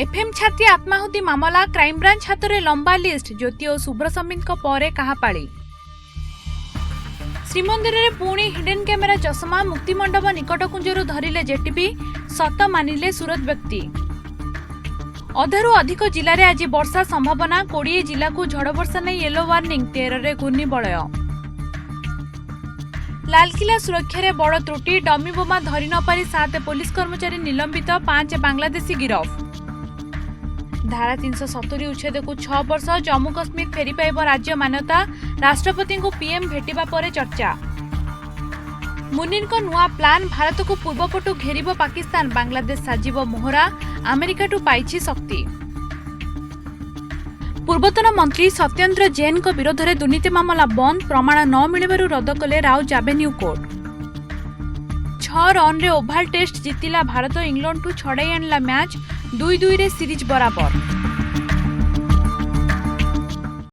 FM छात्री आत्माहुति मामला crime branch हाथ में लंबा लिस्ट ज्योति और सुब्रसमीन पर कहा पाली। श्रीमंदिर में पुणी हिडन कैमेरा चश्मा मुक्तिमंडप निकटकुंजर धरिले जेटीपी सत मानिले सुरत व्यक्ति। अधारू अधिक जिले में आज वर्षा संभावना 20 जिला को झड़ वर्षा नहीं येलो वार्निंग 13 रे घूर्णिबलय। लालकिला सुरक्षा रे बड़ त्रुटि डमी बोमा धरी न पारि 7 पुलिस कर्मचारी निलंबित 5 बांग्लादेशी गिरफ। धारा 370 उच्छेद को 6 वर्ष जम्मू कश्मीर फेरी पाइब राज्य मान्यता राष्ट्रपति को पीएम भेटिबा परे चर्चा। मुनिर को नुआ प्लान भारत को पूर्वपटु घेरिब पाकिस्तान बांग्लादेश साजिब मोहरा अमेरिकाटू पाइछि शक्ति। पूर्वतन मंत्री सत्येंद्र जैन को विरोध में दुर्नीति मामला बंद प्रमाण न मिलबारु रद्द कले राव जावेन्यू कोर्ट। 6 रन रे ओभाल टेस्ट जीतिला भारत इंग्लैंड ठू छड़ाई आणला मैच 2-2 रे सीरीज बराबर।